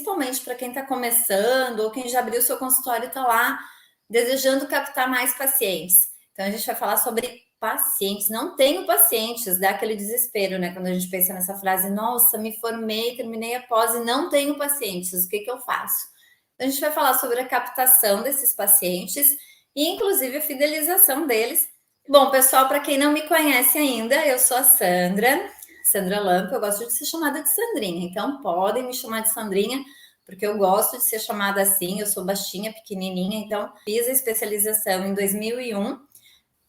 principalmente para quem está começando ou quem já abriu seu consultório e está lá desejando captar mais pacientes. Então, a gente vai falar sobre pacientes. Não tenho pacientes, dá aquele desespero, né? Quando a gente pensa nessa frase, nossa, me formei, terminei a pós e não tenho pacientes, o que eu faço? Então, a gente vai falar sobre a captação desses pacientes e, inclusive, a fidelização deles. Bom, pessoal, para quem não me conhece ainda, eu sou a Sandra Lampo, eu gosto de ser chamada de Sandrinha, então podem me chamar de Sandrinha, porque eu gosto de ser chamada assim, eu sou baixinha, pequenininha, então fiz a especialização em 2001,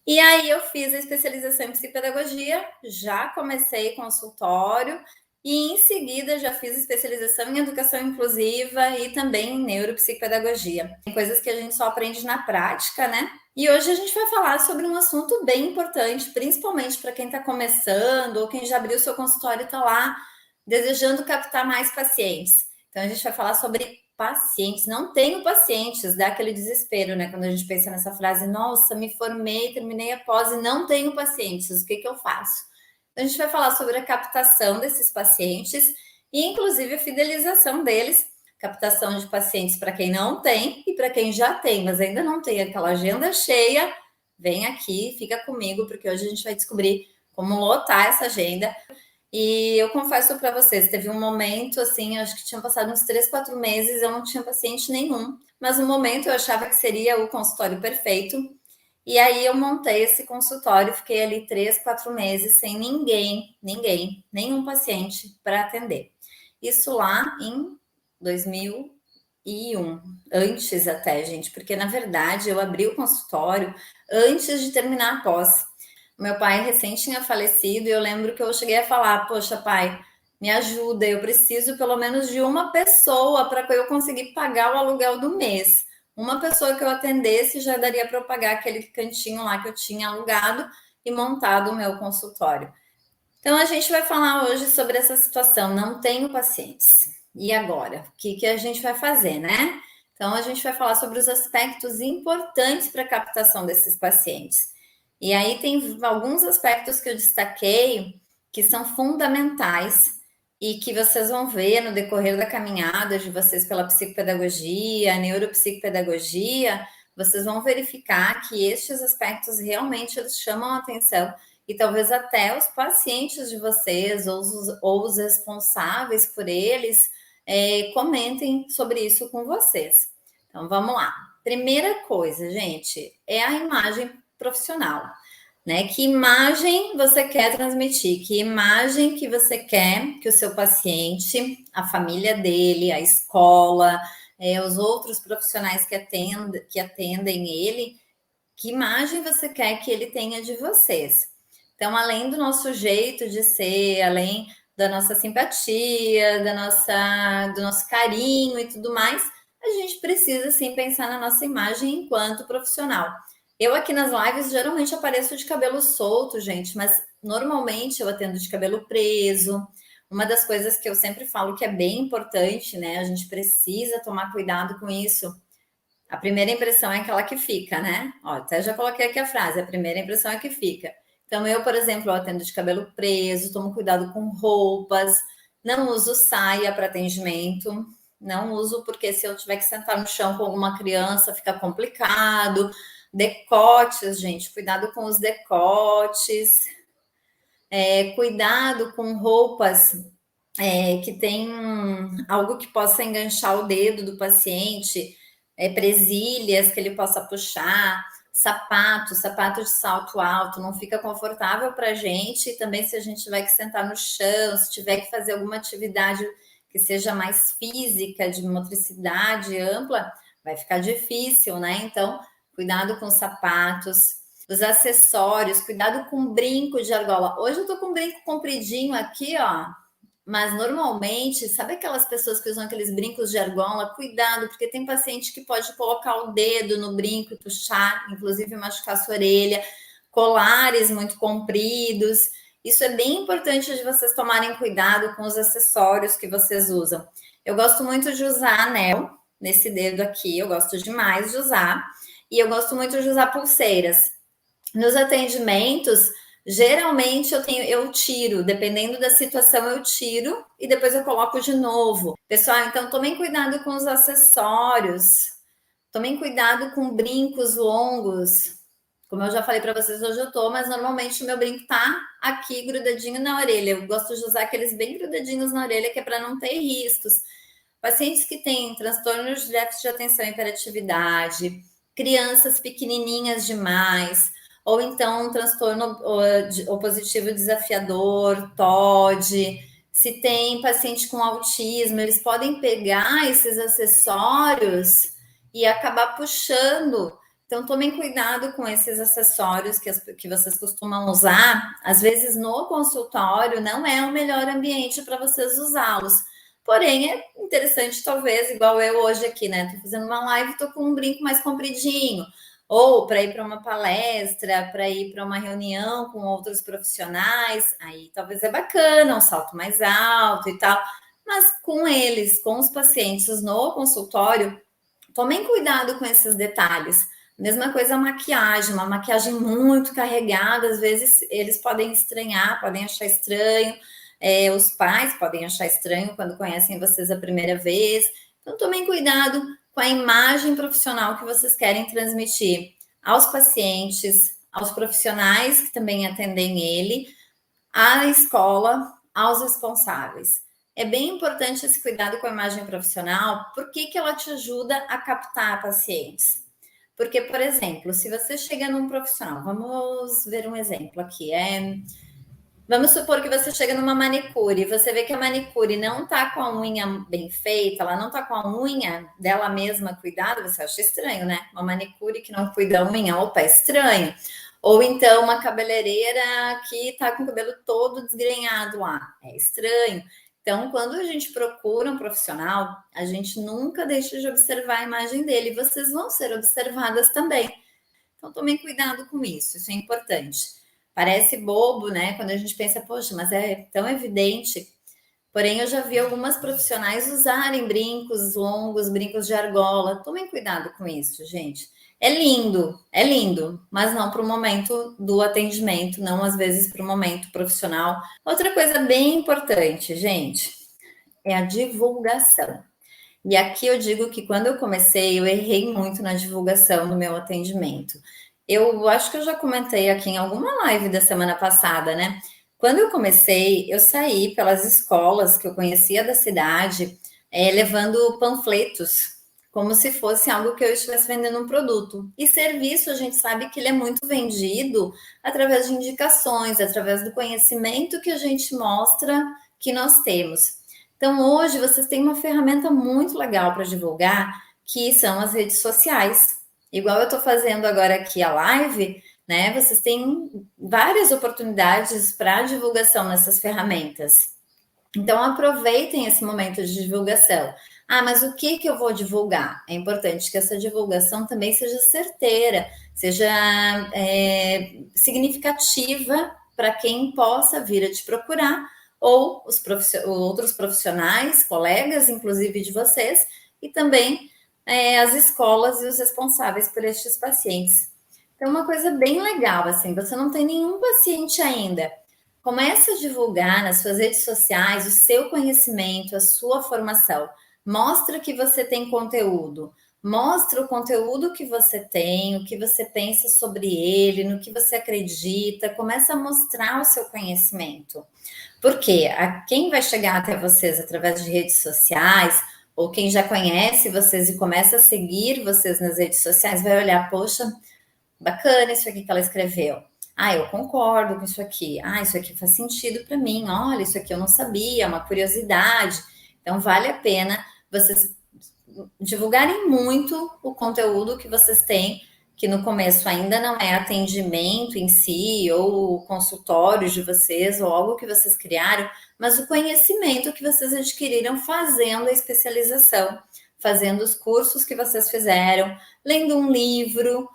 e aí eu fiz a especialização em psicopedagogia, já comecei consultório, e em seguida já fiz especialização em educação inclusiva e também em neuropsicopedagogia. Tem coisas que a gente só aprende na prática, né? E hoje a gente vai falar sobre um assunto bem importante, principalmente para quem está começando ou quem já abriu seu consultório e está lá desejando captar mais pacientes. Então, a gente vai falar sobre pacientes. Não tenho pacientes, dá aquele desespero, né? Quando a gente pensa nessa frase, nossa, me formei, terminei a pós e não tenho pacientes, o que eu faço? Então, a gente vai falar sobre a captação desses pacientes e, inclusive, a fidelização deles. Captação de pacientes para quem não tem e para quem já tem, mas ainda não tem aquela agenda cheia, vem aqui, fica comigo, porque hoje a gente vai descobrir como lotar essa agenda. E eu confesso para vocês, teve um momento assim, acho que tinham passado uns 3, 4 meses, eu não tinha paciente nenhum, mas no momento eu achava que seria o consultório perfeito. E aí eu montei esse consultório, fiquei ali 3, 4 meses sem nenhum paciente para atender. Isso lá em 2001, antes até, gente, porque na verdade eu abri o consultório antes de terminar a pós. Meu pai recém tinha falecido e eu lembro que eu cheguei a falar, poxa, pai, me ajuda, eu preciso pelo menos de uma pessoa para eu conseguir pagar o aluguel do mês. Uma pessoa que eu atendesse já daria para eu pagar aquele cantinho lá que eu tinha alugado e montado o meu consultório. Então, a gente vai falar hoje sobre essa situação. Não tenho pacientes. E agora? O que a gente vai fazer, né? Então, a gente vai falar sobre os aspectos importantes para a captação desses pacientes. E aí tem alguns aspectos que eu destaquei que são fundamentais e que vocês vão ver no decorrer da caminhada de vocês pela psicopedagogia, neuropsicopedagogia, vocês vão verificar que estes aspectos realmente eles chamam a atenção e talvez até os pacientes de vocês ou os responsáveis por eles comentem sobre isso com vocês. Então, vamos lá. Primeira coisa, gente, é a imagem profissional, né? Que imagem você quer transmitir? Que imagem que você quer que o seu paciente, a família dele, a escola, os outros profissionais que atendem ele, que imagem você quer que ele tenha de vocês? Então, além do nosso jeito de ser, além da nossa simpatia, do nosso carinho e tudo mais, a gente precisa sim pensar na nossa imagem enquanto profissional. Eu aqui nas lives geralmente apareço de cabelo solto, gente, mas normalmente eu atendo de cabelo preso. Uma das coisas que eu sempre falo que é bem importante, né? A gente precisa tomar cuidado com isso. A primeira impressão é aquela que fica, né? Ó, até já coloquei aqui a frase, a primeira impressão é que fica. Então, eu, por exemplo, eu atendo de cabelo preso, tomo cuidado com roupas, não uso saia para atendimento, não uso porque se eu tiver que sentar no chão com alguma criança fica complicado. Decotes, gente, cuidado com os decotes, cuidado com roupas que tem algo que possa enganchar o dedo do paciente, presilhas que ele possa puxar, sapato de salto alto, não fica confortável para a gente. Também se a gente tiver que sentar no chão, se tiver que fazer alguma atividade que seja mais física, de motricidade ampla, vai ficar difícil, né? Então, cuidado com os sapatos, os acessórios, cuidado com brinco de argola. Hoje eu tô com um brinco compridinho aqui, ó, mas normalmente, sabe aquelas pessoas que usam aqueles brincos de argola? Cuidado, porque tem paciente que pode colocar o dedo no brinco e puxar, inclusive machucar sua orelha, colares muito compridos. Isso é bem importante de vocês tomarem cuidado com os acessórios que vocês usam. Eu gosto muito de usar anel nesse dedo aqui, eu gosto demais de usar. E eu gosto muito de usar pulseiras. Nos atendimentos, Geralmente eu tiro, dependendo da situação, eu tiro e depois eu coloco de novo. Pessoal, então tomem cuidado com os acessórios, tomem cuidado com brincos longos. Como eu já falei para vocês, hoje eu tô, mas normalmente o meu brinco tá aqui grudadinho na orelha. Eu gosto de usar aqueles bem grudadinhos na orelha, que é para não ter riscos. Pacientes que têm transtornos de déficit de atenção e hiperatividade, crianças pequenininhas demais, ou então um transtorno opositivo desafiador, TOD, se tem paciente com autismo, eles podem pegar esses acessórios e acabar puxando. Então, tomem cuidado com esses acessórios que vocês costumam usar. Às vezes, no consultório, não é o melhor ambiente para vocês usá-los. Porém, é interessante, talvez, igual eu hoje aqui, né? Tô fazendo uma live, tô com um brinco mais compridinho. Ou para ir para uma palestra, para ir para uma reunião com outros profissionais, aí talvez é bacana, um salto mais alto e tal. Mas com eles, com os pacientes no consultório, tomem cuidado com esses detalhes. Mesma coisa a maquiagem, uma maquiagem muito carregada, às vezes eles podem estranhar, podem achar estranho, os pais podem achar estranho quando conhecem vocês a primeira vez. Então, tomem cuidado com a imagem profissional que vocês querem transmitir aos pacientes, aos profissionais que também atendem ele, à escola, aos responsáveis. É bem importante esse cuidado com a imagem profissional. Por que ela te ajuda a captar pacientes? Porque, por exemplo, se você chega num profissional, vamos ver um exemplo aqui, vamos supor que você chega numa manicure e você vê que a manicure não tá com a unha bem feita, ela não tá com a unha dela mesma cuidada, você acha estranho, né? Uma manicure que não cuida da unha, opa, é estranho. Ou então uma cabeleireira que tá com o cabelo todo desgrenhado lá, é estranho. Então, quando a gente procura um profissional, a gente nunca deixa de observar a imagem dele, e vocês vão ser observadas também. Então, tomem cuidado com isso é importante. Parece bobo, né? Quando a gente pensa, poxa, mas é tão evidente. Porém, eu já vi algumas profissionais usarem brincos longos, brincos de argola. Tomem cuidado com isso, gente. É lindo, mas não para o momento do atendimento, não às vezes para o momento profissional. Outra coisa bem importante, gente, é a divulgação. E aqui eu digo que quando eu comecei, eu errei muito na divulgação do meu atendimento. Eu acho que eu já comentei aqui em alguma live da semana passada, né? Quando eu comecei, eu saí pelas escolas que eu conhecia da cidade, levando panfletos, como se fosse algo que eu estivesse vendendo um produto. E serviço, a gente sabe que ele é muito vendido através de indicações, através do conhecimento que a gente mostra que nós temos. Então, hoje, vocês têm uma ferramenta muito legal para divulgar, que são as redes sociais. Igual eu estou fazendo agora aqui a live, né? Vocês têm várias oportunidades para divulgação nessas ferramentas. Então, aproveitem esse momento de divulgação. Ah, mas o que eu vou divulgar? É importante que essa divulgação também seja certeira, seja significativa para quem possa vir a te procurar, ou outros profissionais, colegas, inclusive de vocês, e também as escolas e os responsáveis por estes pacientes. Então, uma coisa bem legal, assim, você não tem nenhum paciente ainda. Comece a divulgar nas suas redes sociais o seu conhecimento, a sua formação. Mostra que você tem conteúdo. Mostra o conteúdo que você tem, o que você pensa sobre ele, no que você acredita. Começa a mostrar o seu conhecimento. Porque quem vai chegar até vocês através de redes sociais, ou quem já conhece vocês e começa a seguir vocês nas redes sociais, vai olhar, poxa, bacana isso aqui que ela escreveu. Ah, eu concordo com isso aqui. Ah, isso aqui faz sentido para mim. Olha, isso aqui eu não sabia, é uma curiosidade. Então, vale a pena vocês divulgarem muito o conteúdo que vocês têm, que no começo ainda não é atendimento em si, ou consultório de vocês, ou algo que vocês criaram, mas o conhecimento que vocês adquiriram fazendo a especialização, fazendo os cursos que vocês fizeram, lendo um livro,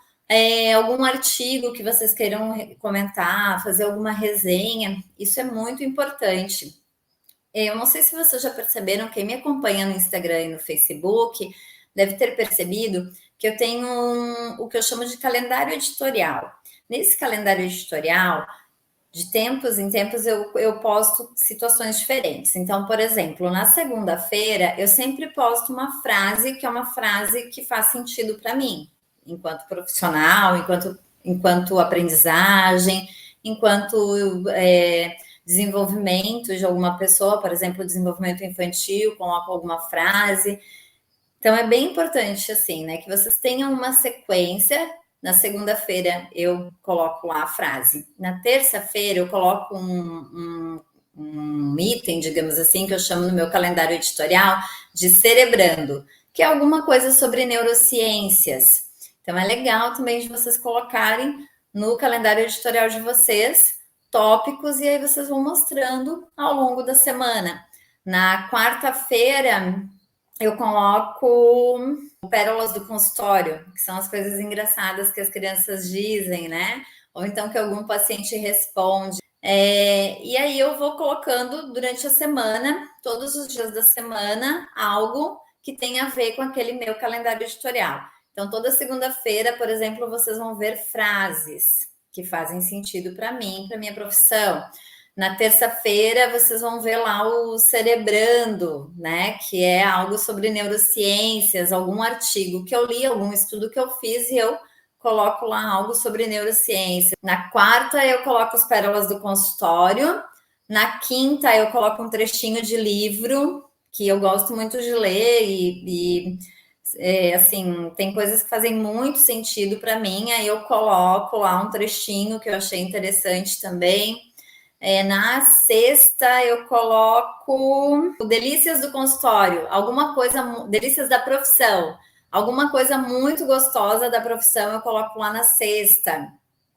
algum artigo que vocês queiram comentar, fazer alguma resenha, isso é muito importante. Eu não sei se vocês já perceberam, quem me acompanha no Instagram e no Facebook deve ter percebido que eu tenho o que eu chamo de calendário editorial. Nesse calendário editorial, de tempos em tempos eu posto situações diferentes. Então, por exemplo, na segunda-feira eu sempre posto uma frase que é uma frase que faz sentido para mim, enquanto profissional, enquanto aprendizagem, enquanto desenvolvimento de alguma pessoa, por exemplo, desenvolvimento infantil, coloco alguma frase. Então é bem importante assim, né, que vocês tenham uma sequência. Na segunda-feira eu coloco lá a frase. Na terça-feira eu coloco um item, digamos assim, que eu chamo no meu calendário editorial de Cerebrando, que é alguma coisa sobre neurociências. Então é legal também de vocês colocarem no calendário editorial de vocês tópicos e aí vocês vão mostrando ao longo da semana. Na quarta-feira eu coloco pérolas do consultório, que são as coisas engraçadas que as crianças dizem, né? Ou então que algum paciente responde. E aí eu vou colocando durante a semana, todos os dias da semana, algo que tem a ver com aquele meu calendário editorial. Então, toda segunda-feira, por exemplo, vocês vão ver frases que fazem sentido para mim, para minha profissão. Na terça-feira, vocês vão ver lá o Cerebrando, né? Que é algo sobre neurociências, algum artigo que eu li, algum estudo que eu fiz e eu coloco lá algo sobre neurociência. Na quarta, eu coloco as pérolas do consultório. Na quinta, eu coloco um trechinho de livro que eu gosto muito de ler assim, tem coisas que fazem muito sentido para mim, aí eu coloco lá um trechinho que eu achei interessante também. Na sexta eu coloco delícias do consultório, alguma coisa, delícias da profissão, alguma coisa muito gostosa da profissão eu coloco lá na sexta.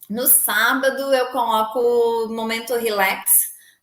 No sábado eu coloco momento relax,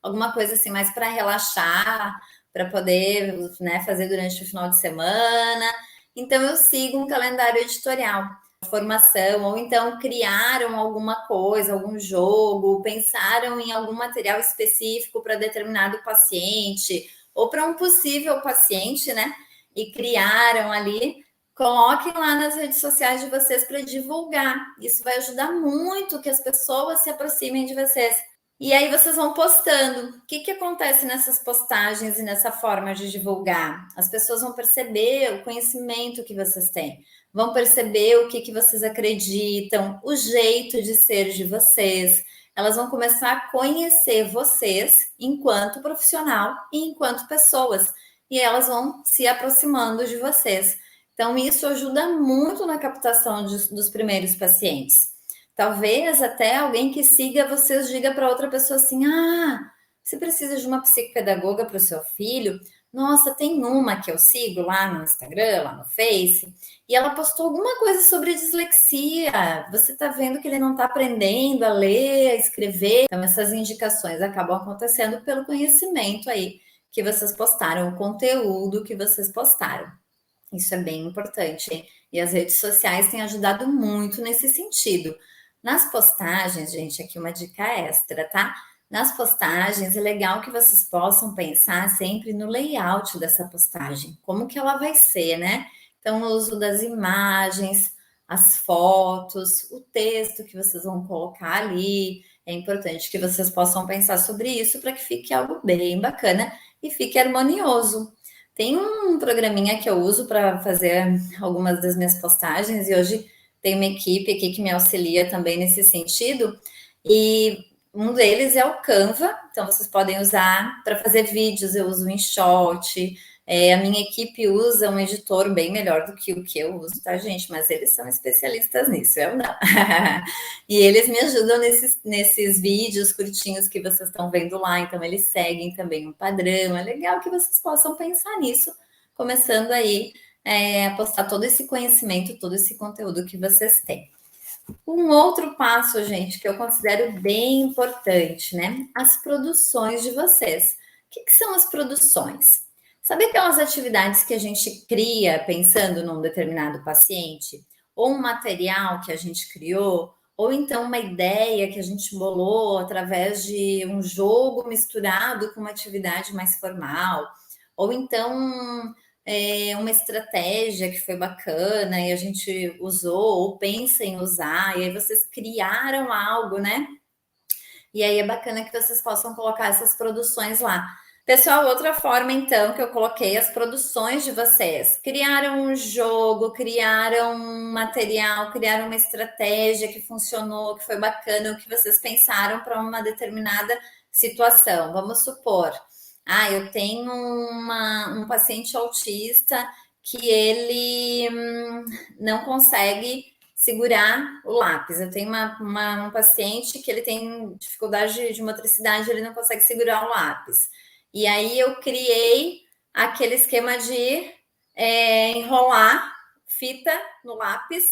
alguma coisa assim mais para relaxar, para poder, né, fazer durante o final de semana. Então eu sigo um calendário editorial formação, ou então criaram alguma coisa, algum jogo, pensaram em algum material específico para determinado paciente, ou para um possível paciente, né? E criaram ali, coloquem lá nas redes sociais de vocês para divulgar. Isso vai ajudar muito que as pessoas se aproximem de vocês. E aí vocês vão postando. O que acontece nessas postagens e nessa forma de divulgar? As pessoas vão perceber o conhecimento que vocês têm, vão perceber o que vocês acreditam, o jeito de ser de vocês. Elas vão começar a conhecer vocês enquanto profissional e enquanto pessoas. E elas vão se aproximando de vocês. Então, isso ajuda muito na captação dos primeiros pacientes. Talvez até alguém que siga vocês diga para outra pessoa assim: ah, você precisa de uma psicopedagoga para o seu filho? Nossa, tem uma que eu sigo lá no Instagram, lá no Face, e ela postou alguma coisa sobre dislexia. Você está vendo que ele não está aprendendo a ler, a escrever. Então, essas indicações acabam acontecendo pelo conhecimento aí que vocês postaram, o conteúdo que vocês postaram. Isso é bem importante. E as redes sociais têm ajudado muito nesse sentido. Nas postagens, gente, aqui uma dica extra, tá? Nas postagens, é legal que vocês possam pensar sempre no layout dessa postagem, como que ela vai ser, né? Então, o uso das imagens, as fotos, o texto que vocês vão colocar ali. É importante que vocês possam pensar sobre isso para que fique algo bem bacana e fique harmonioso. Tem um programinha que eu uso para fazer algumas das minhas postagens e hoje tem uma equipe aqui que me auxilia também nesse sentido. E um deles é o Canva, então vocês podem usar para fazer vídeos, eu uso o InShot. A minha equipe usa um editor bem melhor do que o que eu uso, tá, gente? Mas eles são especialistas nisso, eu não. E eles me ajudam nesses vídeos curtinhos que vocês estão vendo lá, então eles seguem também um padrão. É legal que vocês possam pensar nisso, começando aí a postar todo esse conhecimento, todo esse conteúdo que vocês têm. Um outro passo, gente, que eu considero bem importante, né? As produções de vocês. O que são as produções? Sabe aquelas atividades que a gente cria pensando num determinado paciente? Ou um material que a gente criou? Ou então uma ideia que a gente bolou através de um jogo misturado com uma atividade mais formal? Ou então uma estratégia que foi bacana e a gente usou ou pensa em usar, e aí vocês criaram algo, né? E aí é bacana que vocês possam colocar essas produções lá. Pessoal, outra forma, então, que eu coloquei as produções de vocês. Criaram um jogo, criaram um material, criaram uma estratégia que funcionou, que foi bacana, o que vocês pensaram para uma determinada situação. Vamos supor, eu tenho um paciente autista que ele não consegue segurar o lápis. Eu tenho um paciente que ele tem dificuldade de motricidade, ele não consegue segurar o lápis. E aí eu criei aquele esquema de enrolar fita no lápis,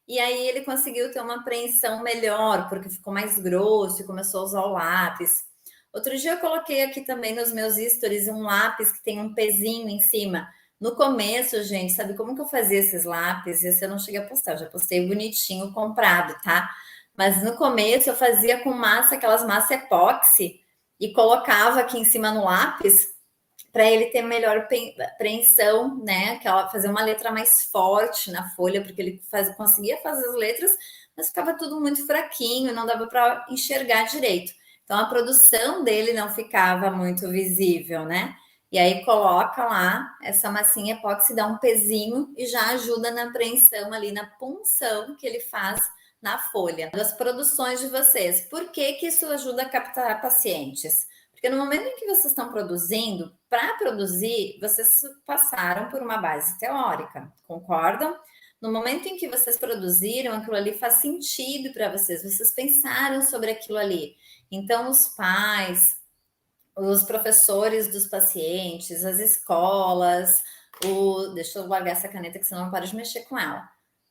e aí ele conseguiu ter uma apreensão melhor, porque ficou mais grosso e começou a usar o lápis. Outro dia eu coloquei aqui também nos meus stories um lápis que tem um pezinho em cima. No começo, gente, sabe como que eu fazia esses lápis? Esse eu não cheguei a postar, eu já postei bonitinho comprado, tá? Mas no começo eu fazia com massa, aquelas massas epóxi, e colocava aqui em cima no lápis para ele ter melhor apreensão, né? Fazer uma letra mais forte na folha, porque ele conseguia fazer as letras, mas ficava tudo muito fraquinho, não dava para enxergar direito. Então a produção dele não ficava muito visível, né? E aí coloca lá essa massinha epóxi, dá um pezinho e já ajuda na apreensão ali, na punção que ele faz na folha. Das produções de vocês. Por que que isso ajuda a captar pacientes? Porque no momento em que vocês estão produzindo, para produzir, vocês passaram por uma base teórica, concordam? No momento em que vocês produziram, aquilo ali faz sentido para vocês, vocês pensaram sobre aquilo ali. Então, os pais, os professores dos pacientes, as escolas, deixa eu largar essa caneta que senão não paro de mexer com ela.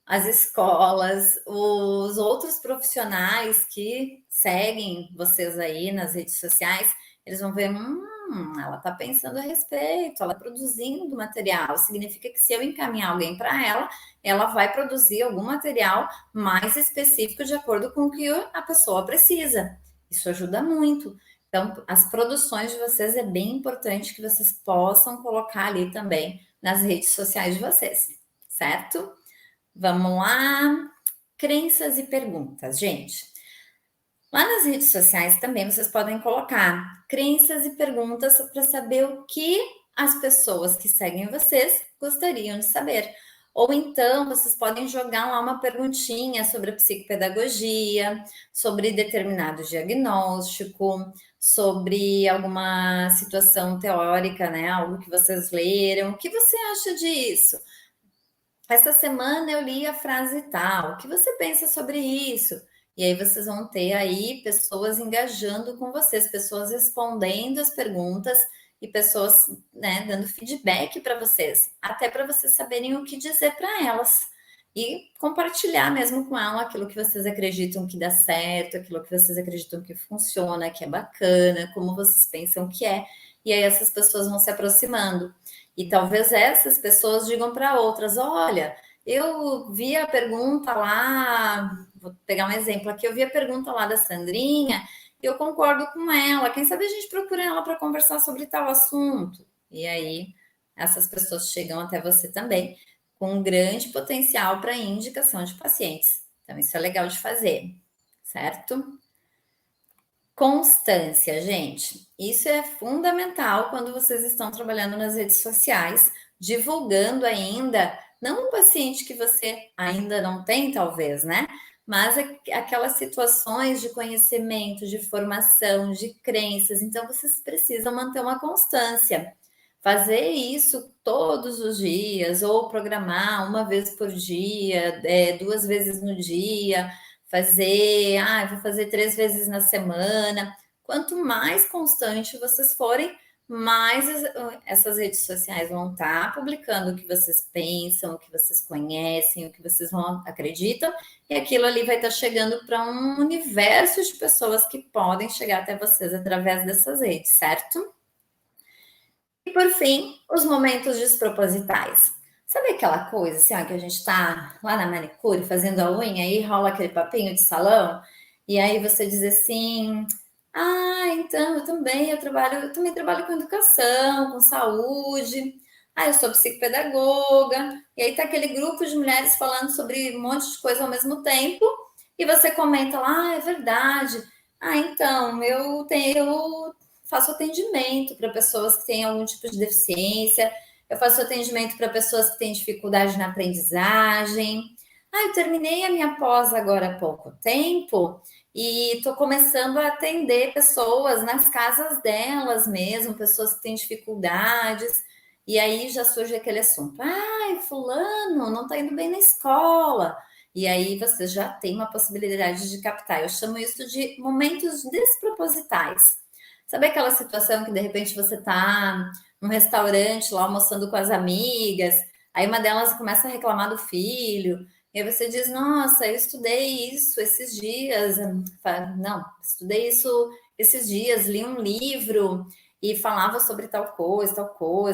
As escolas, os outros profissionais que seguem vocês aí nas redes sociais, eles vão ver, ela está pensando a respeito, ela está produzindo material. Significa que se eu encaminhar alguém para ela, ela vai produzir algum material mais específico de acordo com o que a pessoa precisa. Isso ajuda muito. Então, as produções de vocês é bem importante que vocês possam colocar ali também nas redes sociais de vocês, certo? Vamos lá. Crenças e perguntas, gente. Lá nas redes sociais também vocês podem colocar crenças e perguntas para saber o que as pessoas que seguem vocês gostariam de saber. Ou então vocês podem jogar lá uma perguntinha sobre a psicopedagogia, sobre determinado diagnóstico, sobre alguma situação teórica, né? Algo que vocês leram. O que você acha disso? Essa semana eu li a frase tal. O que você pensa sobre isso? E aí vocês vão ter aí pessoas engajando com vocês, pessoas respondendo as perguntas e pessoas, né, dando feedback para vocês, até para vocês saberem o que dizer para elas e compartilhar mesmo com ela aquilo que vocês acreditam que dá certo, aquilo que vocês acreditam que funciona, que é bacana, como vocês pensam que é. E aí essas pessoas vão se aproximando. E talvez essas pessoas digam para outras: olha, eu vi a pergunta lá, vou pegar um exemplo aqui, eu vi a pergunta lá da Sandrinha, e eu concordo com ela. Quem sabe a gente procura ela para conversar sobre tal assunto? E aí essas pessoas chegam até você também, com um grande potencial para indicação de pacientes. Então, isso é legal de fazer, certo? Constância, gente. Isso é fundamental quando vocês estão trabalhando nas redes sociais, divulgando ainda, não um paciente que você ainda não tem, talvez, né? Mas aquelas situações de conhecimento, de formação, de crenças. Então, vocês precisam manter uma constância. Fazer isso todos os dias, ou programar uma vez por dia, 2 vezes no dia, vou fazer 3 vezes na semana. Quanto mais constante vocês forem, mais essas redes sociais vão estar publicando o que vocês pensam, o que vocês conhecem, o que vocês acreditam, e aquilo ali vai estar chegando para um universo de pessoas que podem chegar até vocês através dessas redes, certo? E por fim, os momentos despropositais. Sabe aquela coisa assim, ó, que a gente tá lá na manicure fazendo a unha e rola aquele papinho de salão? E aí você diz assim: então eu também trabalho com educação, com saúde. Eu sou psicopedagoga. E aí tá aquele grupo de mulheres falando sobre um monte de coisa ao mesmo tempo, e você comenta lá: é verdade. Ah, então, eu faço atendimento para pessoas que têm algum tipo de deficiência, eu faço atendimento para pessoas que têm dificuldade na aprendizagem. Ah, eu terminei a minha pós agora há pouco tempo e estou começando a atender pessoas nas casas delas mesmo, pessoas que têm dificuldades. E aí já surge aquele assunto: ai, fulano não está indo bem na escola. E aí você já tem uma possibilidade de captar. Eu chamo isso de momentos despropositais. Sabe aquela situação que de repente você está num restaurante lá almoçando com as amigas, aí uma delas começa a reclamar do filho, e aí você diz: Nossa, eu estudei isso esses dias. Não, estudei isso esses dias, li um livro e falava sobre tal coisa,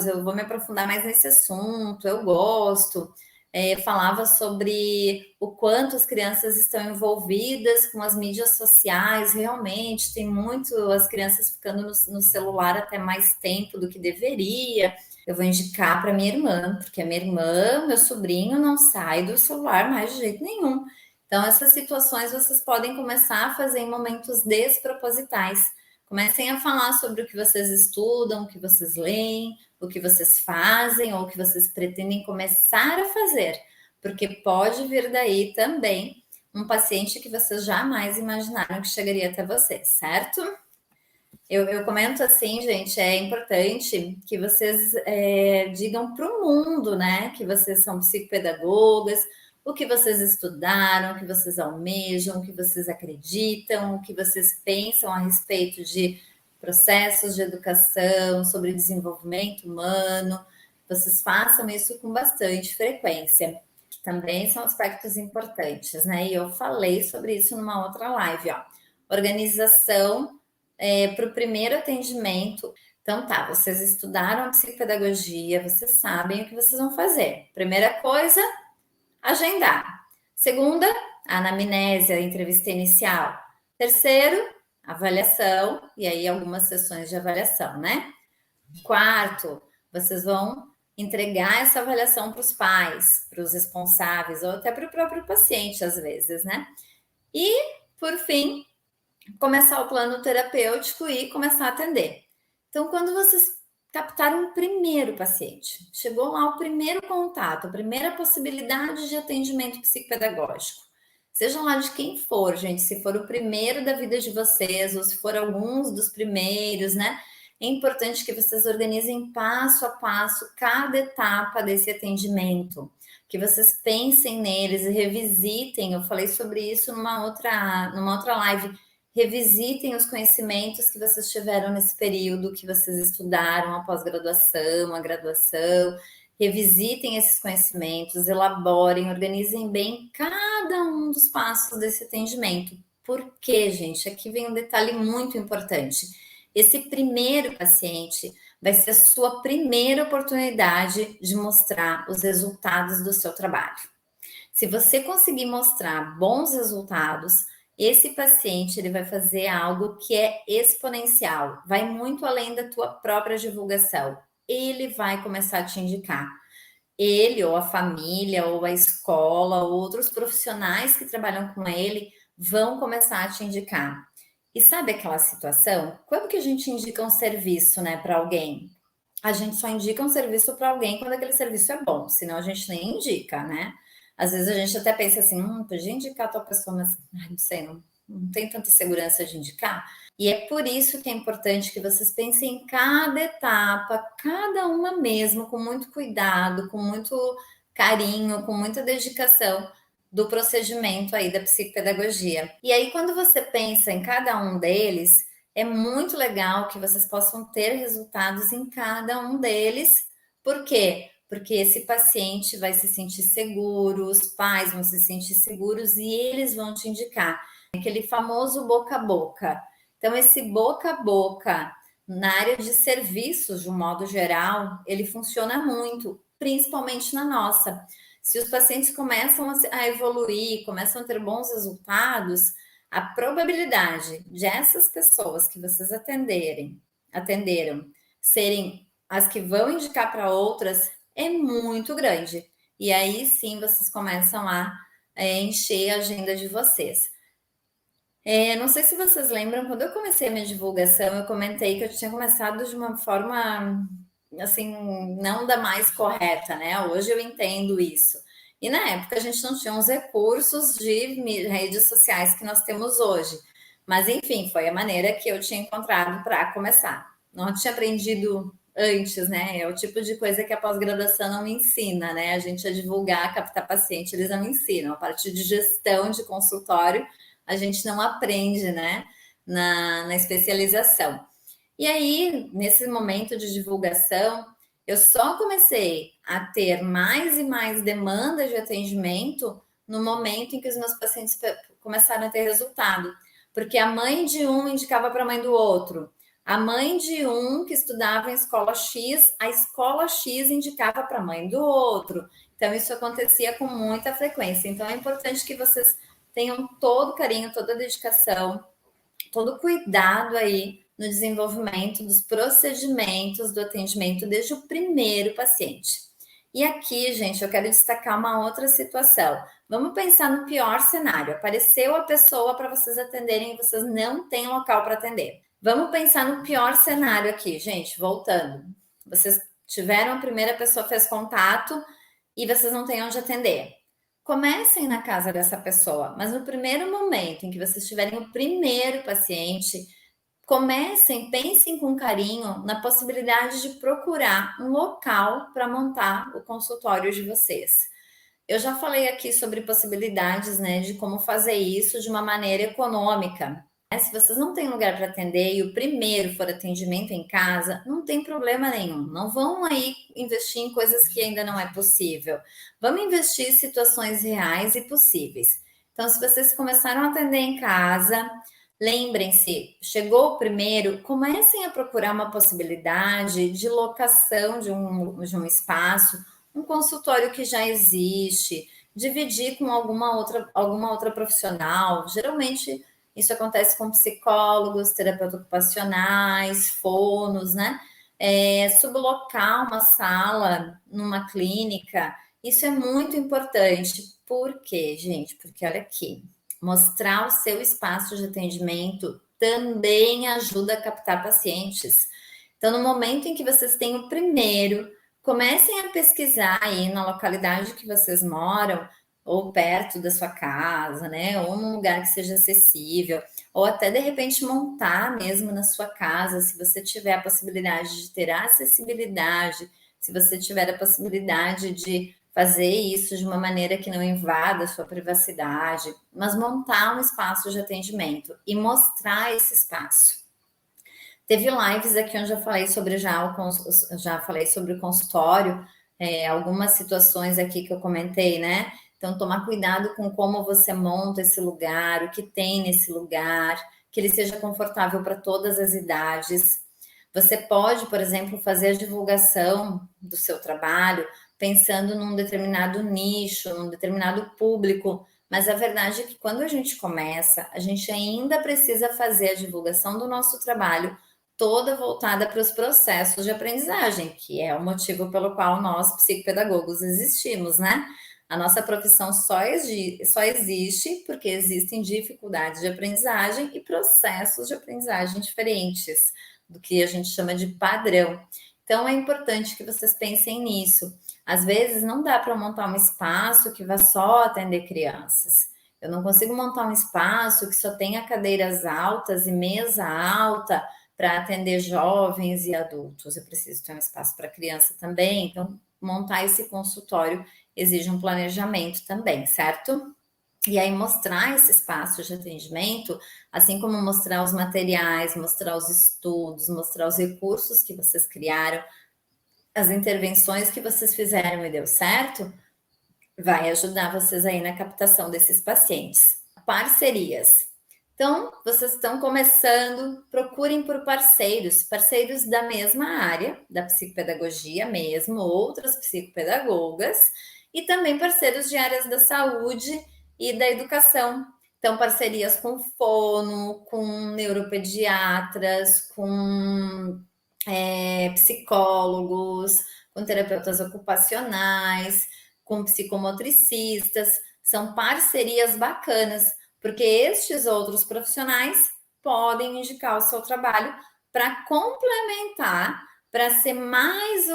eu vou me aprofundar mais nesse assunto, eu gosto. Falava sobre o quanto as crianças estão envolvidas com as mídias sociais, realmente tem muito as crianças ficando no celular até mais tempo do que deveria. Eu vou indicar para minha irmã, porque a minha irmã, meu sobrinho, não sai do celular mais de jeito nenhum. Então, essas situações vocês podem começar a fazer em momentos despropositais. Comecem a falar sobre o que vocês estudam, o que vocês leem, o que vocês fazem ou o que vocês pretendem começar a fazer, porque pode vir daí também um paciente que vocês jamais imaginaram que chegaria até vocês, certo? Eu comento assim, gente, é importante que vocês digam para o mundo, né, que vocês são psicopedagogas, o que vocês estudaram, o que vocês almejam, o que vocês acreditam, o que vocês pensam a respeito de processos de educação, sobre desenvolvimento humano. Vocês façam isso com bastante frequência, que também são aspectos importantes, né? E eu falei sobre isso numa outra live, ó. Organização para o primeiro atendimento. Então, tá, vocês estudaram a psicopedagogia, vocês sabem o que vocês vão fazer. Primeira coisa, agendar. Segunda, a anamnese, a entrevista inicial. Terceiro, avaliação, e aí algumas sessões de avaliação, né? Quarto, vocês vão entregar essa avaliação para os pais, para os responsáveis, ou até para o próprio paciente, às vezes, né? E, por fim, começar o plano terapêutico e começar a atender. Então, quando vocês captaram o primeiro paciente, chegou lá o primeiro contato, a primeira possibilidade de atendimento psicopedagógico, seja lá de quem for, gente, se for o primeiro da vida de vocês, ou se for alguns dos primeiros, né? É importante que vocês organizem passo a passo cada etapa desse atendimento, que vocês pensem neles e revisitem. Eu falei sobre isso numa outra live. Revisitem os conhecimentos que vocês tiveram nesse período que vocês estudaram, a pós-graduação, a graduação. Revisitem esses conhecimentos, elaborem, organizem bem cada um dos passos desse atendimento. Por quê, gente? Aqui vem um detalhe muito importante. Esse primeiro paciente vai ser a sua primeira oportunidade de mostrar os resultados do seu trabalho. Se você conseguir mostrar bons resultados, esse paciente ele vai fazer algo que é exponencial, vai muito além da tua própria divulgação. Ele vai começar a te indicar. Ele ou a família ou a escola ou outros profissionais que trabalham com ele vão começar a te indicar. E sabe aquela situação? Quando que a gente indica um serviço, né, para alguém? A gente só indica um serviço para alguém quando aquele serviço é bom, senão a gente nem indica, né? Às vezes a gente até pensa assim, podia indicar a tua pessoa, mas não sei, não tem tanta segurança de indicar. E é por isso que é importante que vocês pensem em cada etapa, cada uma mesmo, com muito cuidado, com muito carinho, com muita dedicação do procedimento aí da psicopedagogia. E aí, quando você pensa em cada um deles, é muito legal que vocês possam ter resultados em cada um deles. Por quê? Porque esse paciente vai se sentir seguro, os pais vão se sentir seguros e eles vão te indicar. Aquele famoso boca a boca. Então, esse boca a boca na área de serviços, de um modo geral, ele funciona muito, principalmente na nossa. Se os pacientes começam a evoluir, começam a ter bons resultados, a probabilidade de essas pessoas que vocês atenderam, serem as que vão indicar para outras é muito grande. E aí sim vocês começam a encher a agenda de vocês. Não sei se vocês lembram, quando eu comecei a minha divulgação, eu comentei que eu tinha começado de uma forma, assim, não da mais correta, né? Hoje eu entendo isso. E na época a gente não tinha os recursos de redes sociais que nós temos hoje. Mas enfim, foi a maneira que eu tinha encontrado para começar. Não tinha aprendido antes, né? É o tipo de coisa que a pós-graduação não me ensina, né? A gente a divulgar, a captar paciente, eles não me ensinam. A parte de gestão de consultório a gente não aprende, né, na especialização. E aí, nesse momento de divulgação, eu só comecei a ter mais e mais demandas de atendimento no momento em que os meus pacientes começaram a ter resultado. Porque a mãe de um indicava para a mãe do outro. A mãe de um que estudava em escola X, a escola X indicava para a mãe do outro. Então, isso acontecia com muita frequência. Então, é importante que vocês tenham todo carinho, toda dedicação, todo cuidado aí no desenvolvimento dos procedimentos do atendimento desde o primeiro paciente. E aqui, gente, eu quero destacar uma outra situação. Vamos pensar no pior cenário. Apareceu a pessoa para vocês atenderem e vocês não têm local para atender. Vamos pensar no pior cenário aqui, gente, voltando. Vocês tiveram a primeira pessoa, fez contato e vocês não têm onde atender. Comecem na casa dessa pessoa, mas no primeiro momento em que vocês tiverem o primeiro paciente, comecem, pensem com carinho na possibilidade de procurar um local para montar o consultório de vocês. Eu já falei aqui sobre possibilidades, né, de como fazer isso de uma maneira econômica. Se vocês não têm lugar para atender e o primeiro for atendimento em casa, não tem problema nenhum. Não vão aí investir em coisas que ainda não é possível. Vamos investir em situações reais e possíveis. Então, se vocês começaram a atender em casa, lembrem-se, chegou o primeiro, comecem a procurar uma possibilidade de locação de um espaço, um consultório que já existe, dividir com alguma outra profissional. Geralmente isso acontece com psicólogos, terapeutas ocupacionais, fonos, né? Sublocar uma sala numa clínica, isso é muito importante. Por quê, gente? Porque olha aqui, mostrar o seu espaço de atendimento também ajuda a captar pacientes. Então, no momento em que vocês têm o primeiro, comecem a pesquisar aí na localidade que vocês moram, ou perto da sua casa, né? Ou num lugar que seja acessível, ou até de repente montar mesmo na sua casa, se você tiver a possibilidade de ter acessibilidade, se você tiver a possibilidade de fazer isso de uma maneira que não invada a sua privacidade, mas montar um espaço de atendimento e mostrar esse espaço. Teve lives aqui onde eu falei sobre já falei sobre o consultório, algumas situações aqui que eu comentei, né? Então, tomar cuidado com como você monta esse lugar, o que tem nesse lugar, que ele seja confortável para todas as idades. Você pode, por exemplo, fazer a divulgação do seu trabalho pensando num determinado nicho, num determinado público, mas a verdade é que quando a gente começa, a gente ainda precisa fazer a divulgação do nosso trabalho toda voltada para os processos de aprendizagem, que é o motivo pelo qual nós, psicopedagogos, existimos, né? A nossa profissão só existe porque existem dificuldades de aprendizagem e processos de aprendizagem diferentes do que a gente chama de padrão. Então, é importante que vocês pensem nisso. Às vezes, não dá para montar um espaço que vá só atender crianças. Eu não consigo montar um espaço que só tenha cadeiras altas e mesa alta para atender jovens e adultos. Eu preciso ter um espaço para criança também. Então, montar esse consultório exige um planejamento também, certo? E aí mostrar esse espaço de atendimento, assim como mostrar os materiais, mostrar os estudos, mostrar os recursos que vocês criaram, as intervenções que vocês fizeram e deu certo, vai ajudar vocês aí na captação desses pacientes. Parcerias. Então, vocês estão começando, procurem por parceiros, parceiros da mesma área, da psicopedagogia mesmo, outras psicopedagogas, e também parceiros de áreas da saúde e da educação. Então, parcerias com fono, com neuropediatras, com psicólogos, com terapeutas ocupacionais, com psicomotricistas, são parcerias bacanas, porque estes outros profissionais podem indicar o seu trabalho para complementar, para ser mais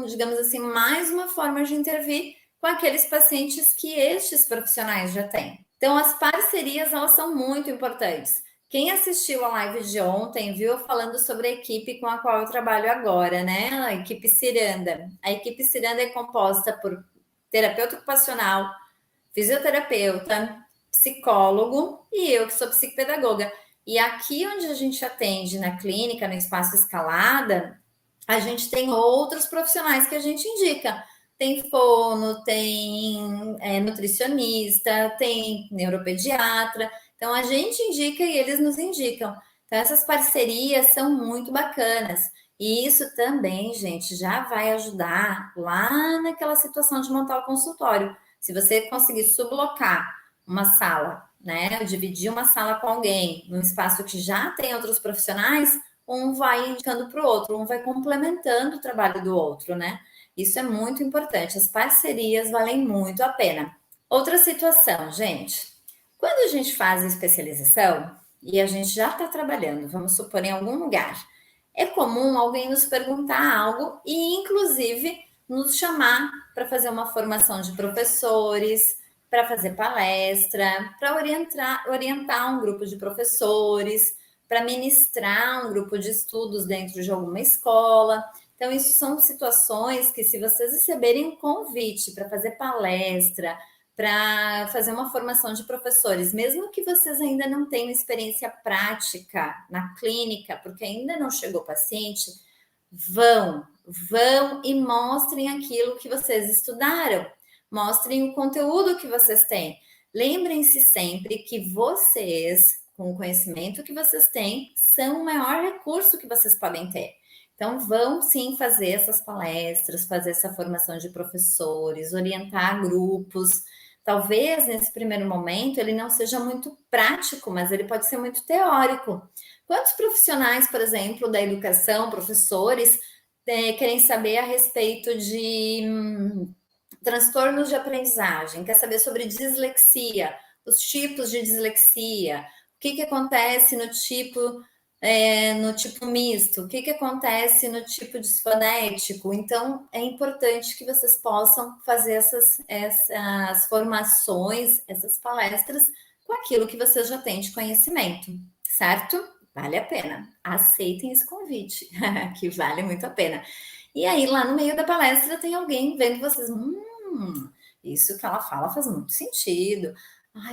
digamos assim, mais uma forma de intervir com aqueles pacientes que estes profissionais já têm. Então, as parcerias, elas são muito importantes. Quem assistiu a live de ontem viu eu falando sobre a equipe com a qual eu trabalho agora, né? A equipe Ciranda. A equipe Ciranda é composta por terapeuta ocupacional, fisioterapeuta, psicólogo e eu que sou psicopedagoga. E aqui onde a gente atende na clínica, no Espaço Escalada, a gente tem outros profissionais que a gente indica. Tem fono, tem nutricionista, tem neuropediatra. Então a gente indica e eles nos indicam. Então essas parcerias são muito bacanas. E isso também, gente, já vai ajudar lá naquela situação de montar o consultório. Se você conseguir sublocar uma sala, né, dividir uma sala com alguém num espaço que já tem outros profissionais, um vai indicando para o outro, um vai complementando o trabalho do outro, né? Isso é muito importante. As parcerias valem muito a pena. Outra situação, gente. Quando a gente faz a especialização e a gente já está trabalhando, vamos supor, em algum lugar, é comum alguém nos perguntar algo e, inclusive, nos chamar para fazer uma formação de professores, para fazer palestra, para orientar um grupo de professores, para ministrar um grupo de estudos dentro de alguma escola. Então, isso são situações que, se vocês receberem um convite para fazer palestra, para fazer uma formação de professores, mesmo que vocês ainda não tenham experiência prática na clínica, porque ainda não chegou paciente, vão e mostrem aquilo que vocês estudaram, mostrem o conteúdo que vocês têm. Lembrem-se sempre que vocês, com o conhecimento que vocês têm, são o maior recurso que vocês podem ter. Então, vão sim fazer essas palestras, fazer essa formação de professores, orientar grupos. Talvez nesse primeiro momento ele não seja muito prático, mas ele pode ser muito teórico. Quantos profissionais, por exemplo, da educação, professores, querem saber a respeito de transtornos de aprendizagem, quer saber sobre dislexia, os tipos de dislexia, o que acontece no tipo misto, o que acontece no tipo disfonético. Então, é importante que vocês possam fazer essas formações, essas palestras, com aquilo que vocês já têm de conhecimento, certo? Vale a pena. Aceitem esse convite, que vale muito a pena. E aí, lá no meio da palestra, tem alguém vendo vocês, isso que ela fala faz muito sentido.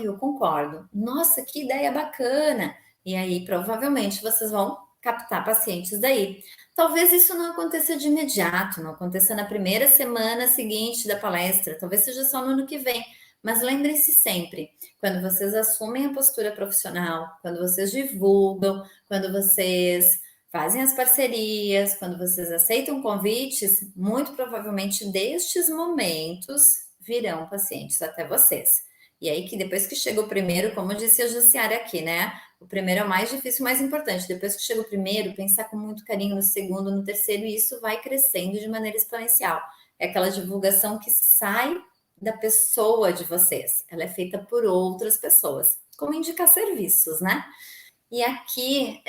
Eu concordo. Nossa, que ideia bacana. E aí, provavelmente, vocês vão captar pacientes daí. Talvez isso não aconteça de imediato, não aconteça na primeira semana seguinte da palestra, talvez seja só no ano que vem. Mas lembrem-se sempre, quando vocês assumem a postura profissional, quando vocês divulgam, quando vocês fazem as parcerias, quando vocês aceitam convites, muito provavelmente destes momentos virão pacientes até vocês. E aí que depois que chega o primeiro, como disse a Jussiara aqui, né? O primeiro é o mais difícil, o mais importante. Depois que chega o primeiro, pensar com muito carinho no segundo, no terceiro, e isso vai crescendo de maneira exponencial. É aquela divulgação que sai da pessoa de vocês. Ela é feita por outras pessoas, como indicar serviços, né? E aqui,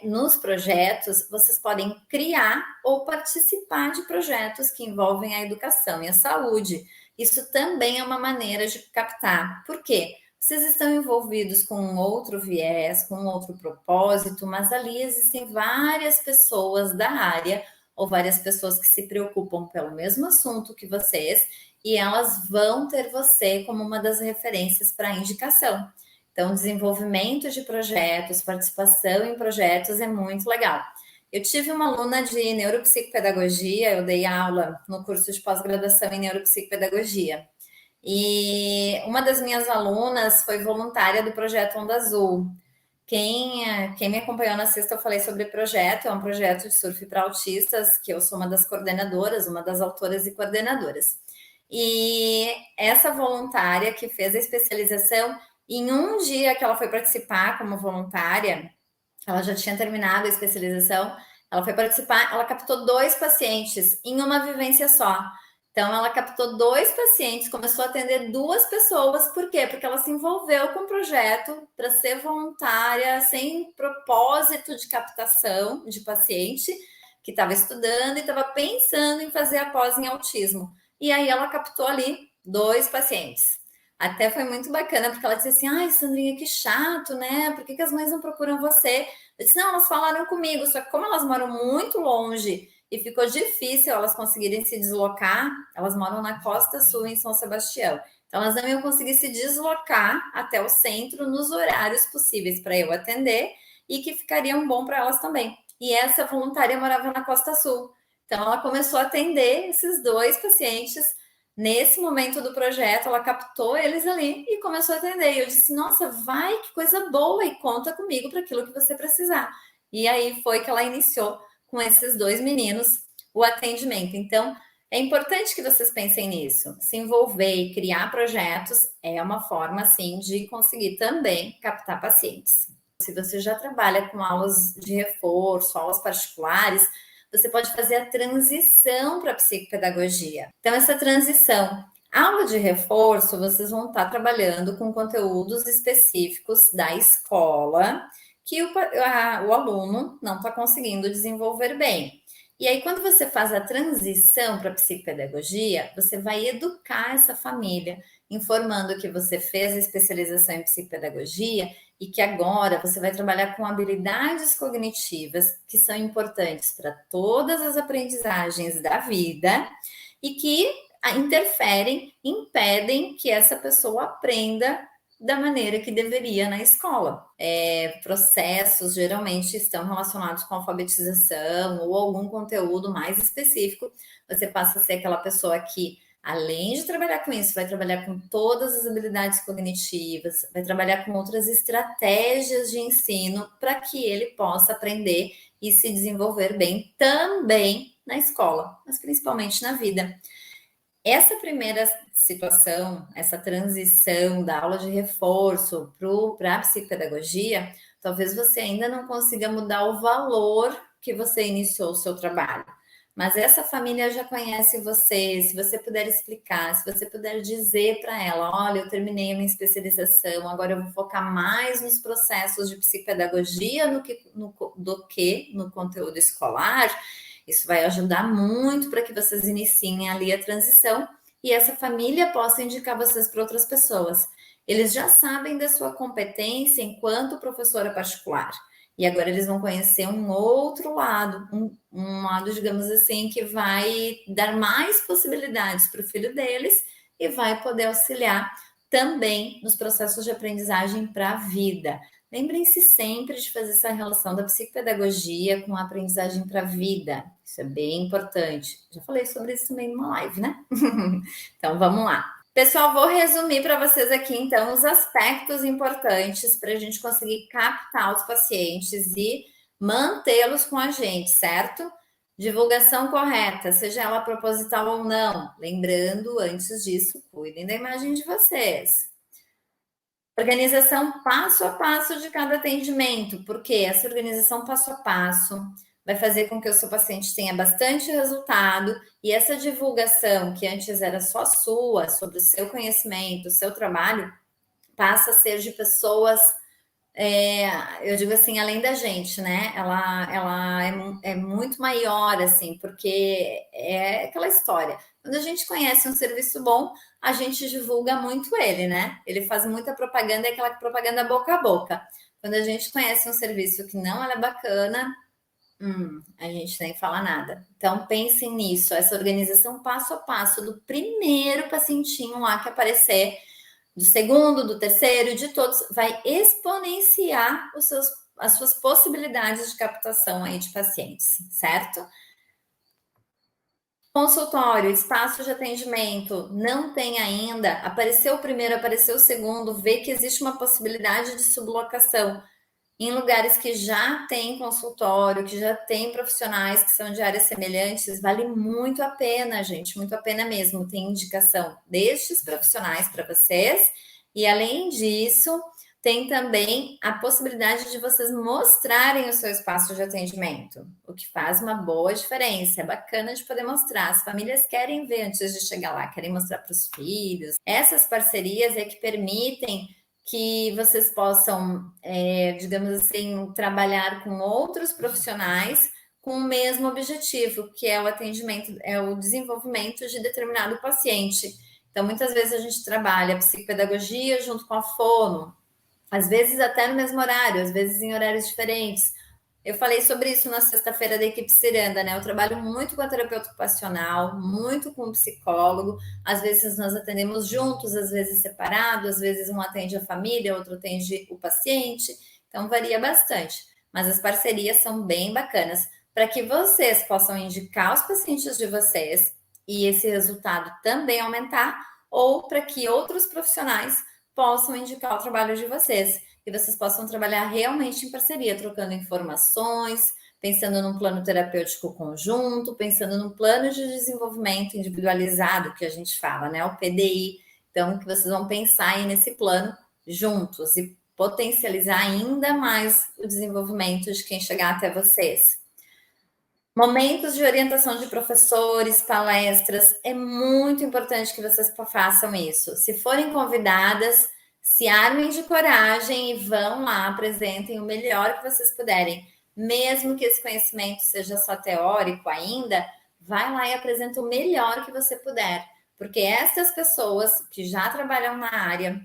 nos projetos, vocês podem criar ou participar de projetos que envolvem a educação e a saúde. Isso também é uma maneira de captar. Por quê? Vocês estão envolvidos com um outro viés, com um outro propósito, mas ali existem várias pessoas da área ou várias pessoas que se preocupam pelo mesmo assunto que vocês e elas vão ter você como uma das referências para a indicação. Então, desenvolvimento de projetos, participação em projetos é muito legal. Eu tive uma aluna de neuropsicopedagogia, eu dei aula no curso de pós-graduação em neuropsicopedagogia. E uma das minhas alunas foi voluntária do projeto Onda Azul. Quem me acompanhou na sexta, eu falei sobre o projeto, é um projeto de surf para autistas, que eu sou uma das coordenadoras, uma das autoras e coordenadoras. E essa voluntária que fez a especialização, em um dia que ela foi participar como voluntária, ela já tinha terminado a especialização, ela foi participar, ela captou 2 pacientes em uma vivência só. Então, ela captou 2 pacientes, começou a atender 2 pessoas. Por quê? Porque ela se envolveu com o projeto para ser voluntária, sem propósito de captação de paciente, que estava estudando e estava pensando em fazer a pós em autismo. E aí ela captou ali 2 pacientes. Até foi muito bacana, porque ela disse assim: ai, Sandrinha, que chato, né? Por que as mães não procuram você? Eu disse: não, elas falaram comigo, só que como elas moram muito longe e ficou difícil elas conseguirem se deslocar, elas moram na Costa Sul, em São Sebastião. Então, elas não iam conseguir se deslocar até o centro nos horários possíveis para eu atender e que ficariam bom para elas também. E essa voluntária morava na Costa Sul. Então, ela começou a atender esses 2 pacientes. Nesse momento do projeto, ela captou eles ali e começou a atender. E eu disse: nossa, vai, que coisa boa, e conta comigo para aquilo que você precisar. E aí foi que ela iniciou com esses 2 meninos o atendimento. Então, é importante que vocês pensem nisso. Se envolver e criar projetos é uma forma, assim, de conseguir também captar pacientes. Se você já trabalha com aulas de reforço, aulas particulares, você pode fazer a transição para a psicopedagogia. Então, essa transição, aula de reforço, vocês vão estar trabalhando com conteúdos específicos da escola que o aluno não está conseguindo desenvolver bem. E aí, quando você faz a transição para a psicopedagogia, você vai educar essa família, informando que você fez a especialização em psicopedagogia e que agora você vai trabalhar com habilidades cognitivas que são importantes para todas as aprendizagens da vida e que interferem, impedem que essa pessoa aprenda da maneira que deveria na escola. Processos geralmente estão relacionados com alfabetização ou algum conteúdo mais específico. Você passa a ser aquela pessoa que, além de trabalhar com isso, vai trabalhar com todas as habilidades cognitivas, vai trabalhar com outras estratégias de ensino para que ele possa aprender e se desenvolver bem também na escola, mas principalmente na vida. Essa primeira situação, essa transição da aula de reforço para a psicopedagogia, talvez você ainda não consiga mudar o valor que você iniciou o seu trabalho. Mas essa família já conhece você, se você puder explicar, se você puder dizer para ela: olha, eu terminei a minha especialização, agora eu vou focar mais nos processos de psicopedagogia do que no conteúdo escolar. Isso vai ajudar muito para que vocês iniciem ali a transição e essa família possa indicar vocês para outras pessoas. Eles já sabem da sua competência enquanto professora particular. E agora eles vão conhecer um outro lado, um lado, digamos assim, que vai dar mais possibilidades para o filho deles e vai poder auxiliar também nos processos de aprendizagem para a vida. Lembrem-se sempre de fazer essa relação da psicopedagogia com a aprendizagem para a vida. Isso é bem importante. Já falei sobre isso também numa live, né? Então, vamos lá. Pessoal, vou resumir para vocês aqui, então, os aspectos importantes para a gente conseguir captar os pacientes e mantê-los com a gente, certo? Divulgação correta, seja ela proposital ou não. Lembrando, antes disso, cuidem da imagem de vocês. Organização passo a passo de cada atendimento, porque essa organização passo a passo vai fazer com que o seu paciente tenha bastante resultado e essa divulgação, que antes era só sua, sobre o seu conhecimento, o seu trabalho, passa a ser de pessoas, eu digo assim, além da gente, né? Ela é muito maior, assim, porque é aquela história. Quando a gente conhece um serviço bom, a gente divulga muito ele, né? Ele faz muita propaganda, é aquela propaganda boca a boca. Quando a gente conhece um serviço que não é bacana, a gente nem fala nada. Então, pensem nisso, essa organização passo a passo do primeiro pacientinho lá que aparecer, do segundo, do terceiro, de todos, vai exponenciar as suas possibilidades de captação aí de pacientes, certo? Consultório, espaço de atendimento, não tem ainda, apareceu o primeiro, apareceu o segundo, vê que existe uma possibilidade de sublocação em lugares que já tem consultório, que já tem profissionais que são de áreas semelhantes, vale muito a pena, gente, muito a pena mesmo. Tem indicação destes profissionais para vocês, e além disso, tem também a possibilidade de vocês mostrarem o seu espaço de atendimento, o que faz uma boa diferença. É bacana de poder mostrar. As famílias querem ver antes de chegar lá, querem mostrar para os filhos. Essas parcerias é que permitem que vocês possam, digamos assim, trabalhar com outros profissionais com o mesmo objetivo, que é o atendimento, é o desenvolvimento de determinado paciente. Então, muitas vezes a gente trabalha psicopedagogia junto com a fono, às vezes até no mesmo horário, às vezes em horários diferentes. Eu falei sobre isso na sexta-feira da equipe Ciranda, né? Eu trabalho muito com a terapeuta ocupacional, muito com o psicólogo. Às vezes nós atendemos juntos, às vezes separado, às vezes um atende a família, outro atende o paciente. Então varia bastante. Mas as parcerias são bem bacanas para que vocês possam indicar os pacientes de vocês e esse resultado também aumentar, ou para que outros profissionais possam indicar o trabalho de vocês e vocês possam trabalhar realmente em parceria, trocando informações, pensando num plano terapêutico conjunto, pensando num plano de desenvolvimento individualizado, que a gente fala, né? O PDI. Então, que vocês vão pensar aí nesse plano juntos e potencializar ainda mais o desenvolvimento de quem chegar até vocês. Momentos de orientação de professores, palestras, é muito importante que vocês façam isso. Se forem convidadas, se armem de coragem e vão lá, apresentem o melhor que vocês puderem. Mesmo que esse conhecimento seja só teórico ainda, vai lá e apresenta o melhor que você puder. Porque essas pessoas que já trabalham na área,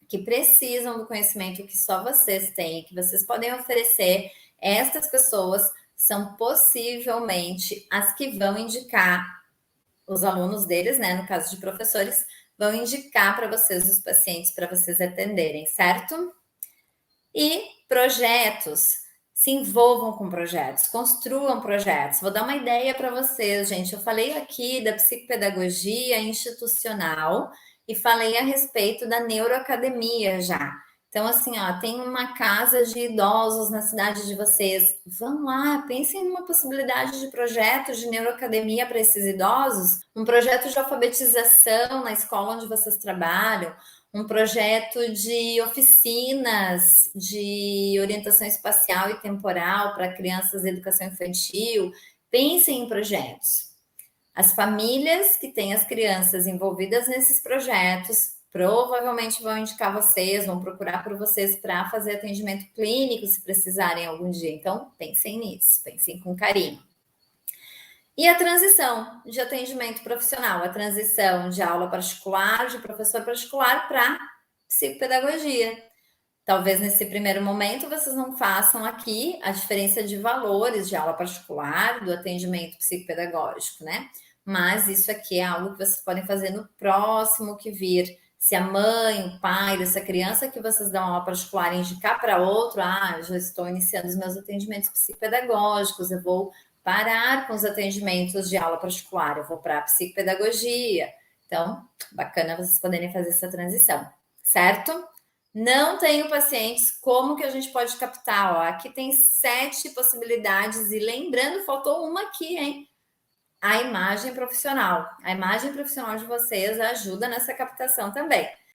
que precisam do conhecimento que só vocês têm, que vocês podem oferecer, estas pessoas são possivelmente as que vão indicar os alunos deles, né? No caso de professores, vão indicar para vocês os pacientes para vocês atenderem, certo? E projetos. Se envolvam com projetos, construam projetos. Vou dar uma ideia para vocês, gente. Eu falei aqui da psicopedagogia institucional e falei a respeito da neuroacademia já. Então, assim, ó, tem uma casa de idosos na cidade de vocês. Vão lá, pensem numa possibilidade de projeto de neuroacademia para esses idosos, um projeto de alfabetização na escola onde vocês trabalham, um projeto de oficinas de orientação espacial e temporal para crianças de educação infantil. Pensem em projetos. As famílias que têm as crianças envolvidas nesses projetos provavelmente vão indicar vocês, vão procurar por vocês para fazer atendimento clínico se precisarem algum dia. Então, pensem nisso, pensem com carinho. E a transição de atendimento profissional, a transição de aula particular, de professor particular para psicopedagogia. Talvez nesse primeiro momento vocês não façam aqui a diferença de valores de aula particular, do atendimento psicopedagógico, né? Mas isso aqui é algo que vocês podem fazer no próximo que vir. Se a mãe, o pai dessa criança que vocês dão aula particular indicar para outro, já estou iniciando os meus atendimentos psicopedagógicos, eu vou parar com os atendimentos de aula particular, eu vou para a psicopedagogia. Então, bacana vocês poderem fazer essa transição, certo? Não tenho pacientes, como que a gente pode captar? Ó, aqui tem 7 possibilidades, e lembrando, faltou uma aqui, hein? A imagem profissional. A imagem profissional de vocês ajuda nessa captação também.